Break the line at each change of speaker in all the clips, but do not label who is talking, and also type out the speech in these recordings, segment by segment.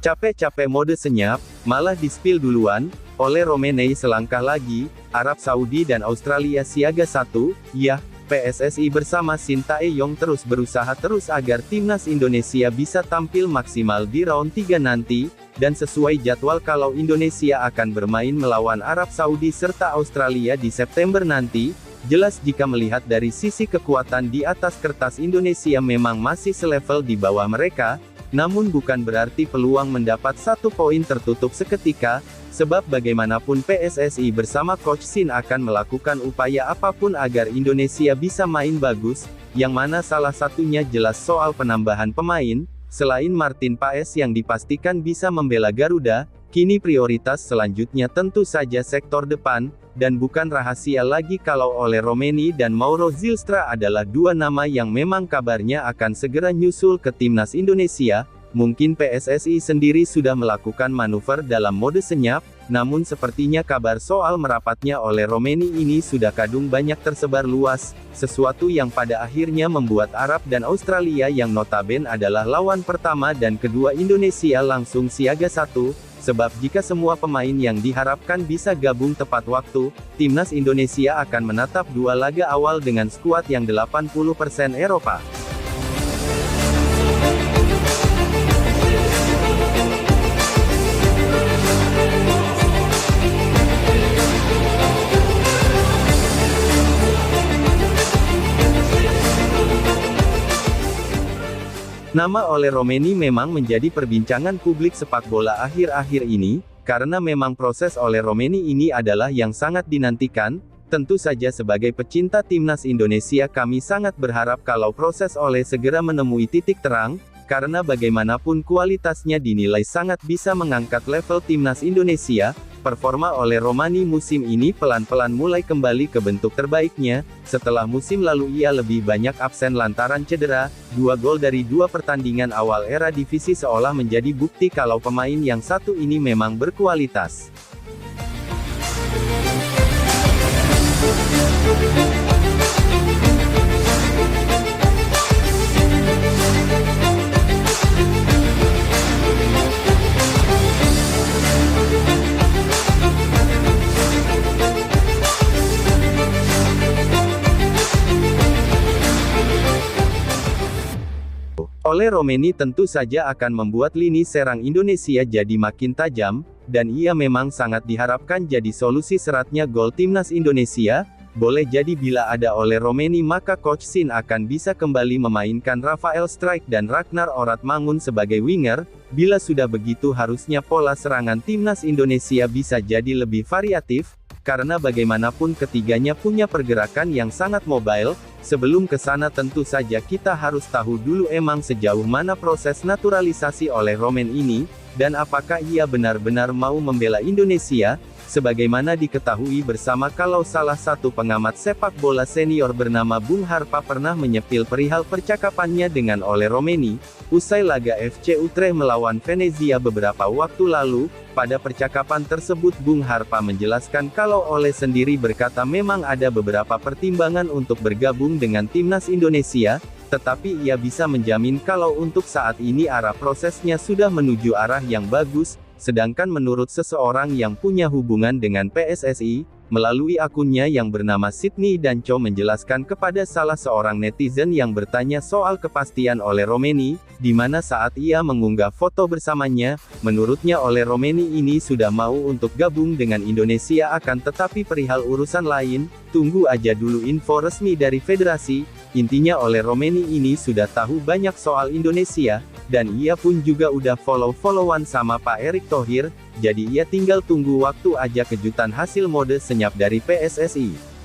Capek-capek mode senyap, malah di-spill duluan, oleh Romenei selangkah lagi, Arab Saudi dan Australia siaga satu, yah, PSSI bersama Shin Tae-yong terus berusaha agar timnas Indonesia bisa tampil maksimal di round 3 nanti, dan sesuai jadwal kalau Indonesia akan bermain melawan Arab Saudi serta Australia di September nanti, jelas jika melihat dari sisi kekuatan di atas kertas Indonesia memang masih selevel di bawah mereka, namun bukan berarti peluang mendapat 1 poin tertutup seketika, sebab bagaimanapun PSSI bersama Coach Shin akan melakukan upaya apapun agar Indonesia bisa main bagus, yang mana salah satunya jelas soal penambahan pemain, selain Martin Paes yang dipastikan bisa membela Garuda, kini prioritas selanjutnya tentu saja sektor depan, dan bukan rahasia lagi kalau oleh Romeni dan Mauro Zylstra adalah 2 nama yang memang kabarnya akan segera nyusul ke timnas Indonesia. Mungkin PSSI sendiri sudah melakukan manuver dalam mode senyap, namun sepertinya kabar soal merapatnya oleh Romeni ini sudah kadung banyak tersebar luas, sesuatu yang pada akhirnya membuat Arab dan Australia yang notabene adalah lawan pertama dan kedua Indonesia langsung siaga satu, sebab jika semua pemain yang diharapkan bisa gabung tepat waktu, timnas Indonesia akan menatap 2 laga awal dengan skuad yang 80% Eropa. Nama oleh Romeni memang menjadi perbincangan publik sepak bola akhir-akhir ini, karena memang proses oleh Romeni ini adalah yang sangat dinantikan. Tentu saja sebagai pecinta timnas Indonesia kami sangat berharap kalau proses oleh segera menemui titik terang, karena bagaimanapun kualitasnya dinilai sangat bisa mengangkat level timnas Indonesia. Performa oleh Romani musim ini pelan-pelan mulai kembali ke bentuk terbaiknya, setelah musim lalu ia lebih banyak absen lantaran cedera. 2 gol dari 2 pertandingan awal era divisi seolah menjadi bukti kalau pemain yang satu ini memang berkualitas. Oleh Romeni tentu saja akan membuat lini serang Indonesia jadi makin tajam, dan ia memang sangat diharapkan jadi solusi seratnya gol timnas Indonesia. Boleh jadi bila ada oleh Romeni maka Coach Shin akan bisa kembali memainkan Rafael Strijk dan Ragnar Oratmangun sebagai winger. Bila sudah begitu harusnya pola serangan timnas Indonesia bisa jadi lebih variatif, karena bagaimanapun ketiganya punya pergerakan yang sangat mobile. Sebelum ke sana tentu saja kita harus tahu dulu emang sejauh mana proses naturalisasi oleh Romen ini, dan apakah ia benar-benar mau membela Indonesia. Sebagaimana diketahui bersama kalau salah satu pengamat sepak bola senior bernama Bung Harpa pernah menyepil perihal percakapannya dengan oleh Romeni, usai laga FC Utrecht melawan Venezia beberapa waktu lalu. Pada percakapan tersebut Bung Harpa menjelaskan kalau oleh sendiri berkata memang ada beberapa pertimbangan untuk bergabung dengan timnas Indonesia, tetapi ia bisa menjamin kalau untuk saat ini arah prosesnya sudah menuju arah yang bagus. Sedangkan menurut seseorang yang punya hubungan dengan PSSI, melalui akunnya yang bernama Sydney Danco menjelaskan kepada salah seorang netizen yang bertanya soal kepastian oleh Romeni, di mana saat ia mengunggah foto bersamanya, menurutnya oleh Romeni ini sudah mau untuk gabung dengan Indonesia akan tetapi perihal urusan lain, tunggu aja dulu info resmi dari federasi. Intinya oleh Romeni ini sudah tahu banyak soal Indonesia, dan ia pun juga udah follow-followan sama Pak Erick Thohir, jadi ia tinggal tunggu waktu aja kejutan hasil mode senyap dari PSSI.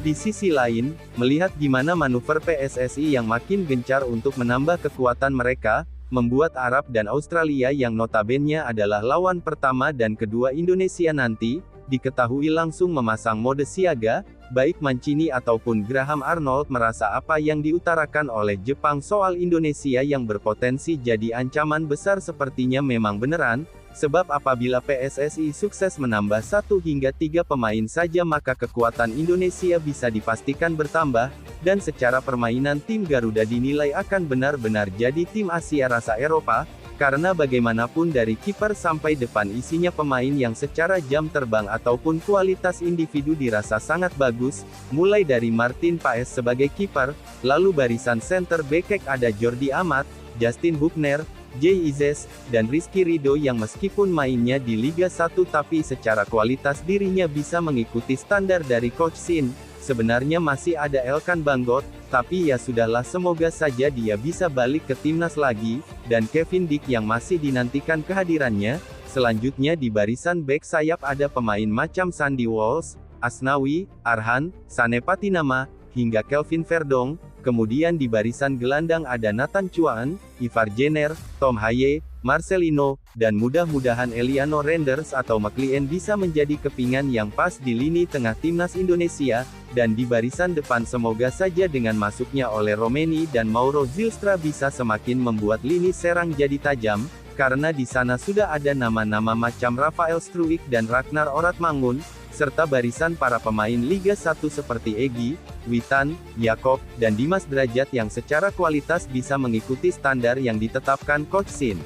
Di sisi lain, melihat gimana manuver PSSI yang makin gencar untuk menambah kekuatan mereka, membuat Arab dan Australia yang notabene adalah lawan pertama dan kedua Indonesia nanti, diketahui langsung memasang mode siaga. Baik Mancini ataupun Graham Arnold merasa apa yang diutarakan oleh Jepang soal Indonesia yang berpotensi jadi ancaman besar sepertinya memang beneran. Sebab apabila PSSI sukses menambah 1 hingga 3 pemain saja maka kekuatan Indonesia bisa dipastikan bertambah, dan secara permainan tim Garuda dinilai akan benar-benar jadi tim Asia rasa Eropa, karena bagaimanapun dari kiper sampai depan isinya pemain yang secara jam terbang ataupun kualitas individu dirasa sangat bagus, mulai dari Martin Paes sebagai kiper, lalu barisan center back ada Jordi Amat, Justin Buckner, Jay Izes, dan Rizky Ridho yang meskipun mainnya di Liga 1 tapi secara kualitas dirinya bisa mengikuti standar dari Coach Shin. Sebenarnya masih ada Elkan Banggot, tapi ya sudahlah, semoga saja dia bisa balik ke timnas lagi, dan Kevin Dick yang masih dinantikan kehadirannya. Selanjutnya di barisan bek sayap ada pemain macam Sandy Walsh, Asnawi, Arhan, Sane Patinama, hingga Kelvin Verdong. Kemudian di barisan gelandang ada Nathan Chuan, Ivar Jenner, Tom Haye, Marcelino, dan mudah-mudahan Eliano Renders atau McLean bisa menjadi kepingan yang pas di lini tengah timnas Indonesia, dan di barisan depan semoga saja dengan masuknya oleh Romeni dan Mauro Zylstra bisa semakin membuat lini serang jadi tajam, karena di sana sudah ada nama-nama macam Rafael Struijk dan Ragnar Oratmangun, serta barisan para pemain Liga 1 seperti Egy, Witan, Yakob, dan Dimas Drajat yang secara kualitas bisa mengikuti standar yang ditetapkan Coach Shin.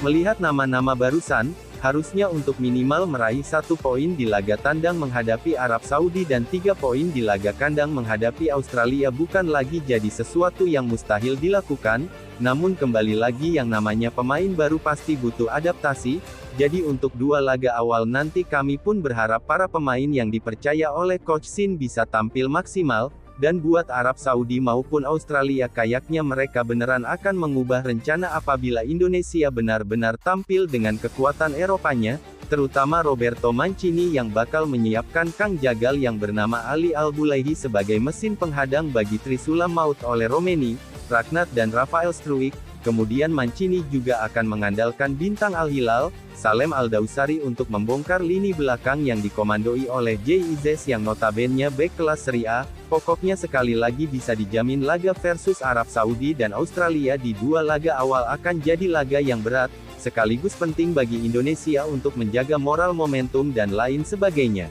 Melihat nama-nama barusan, harusnya untuk minimal meraih 1 poin di laga tandang menghadapi Arab Saudi dan 3 poin di laga kandang menghadapi Australia bukan lagi jadi sesuatu yang mustahil dilakukan, namun kembali lagi yang namanya pemain baru pasti butuh adaptasi, jadi untuk 2 laga awal nanti kami pun berharap para pemain yang dipercaya oleh Coach Shin bisa tampil maksimal. Dan buat Arab Saudi maupun Australia kayaknya mereka beneran akan mengubah rencana apabila Indonesia benar-benar tampil dengan kekuatan Eropanya, terutama Roberto Mancini yang bakal menyiapkan Kang Jagal yang bernama Ali Al-Bulaihi sebagai mesin penghadang bagi Trisula Maut oleh Romeni, Ragnar dan Rafael Struijk. Kemudian Mancini juga akan mengandalkan bintang Al-Hilal, Salem Al-Dausari untuk membongkar lini belakang yang dikomandoi oleh Jay Izes yang notabene bek kelas Serie A. Pokoknya sekali lagi bisa dijamin laga versus Arab Saudi dan Australia di 2 laga awal akan jadi laga yang berat, sekaligus penting bagi Indonesia untuk menjaga moral momentum dan lain sebagainya.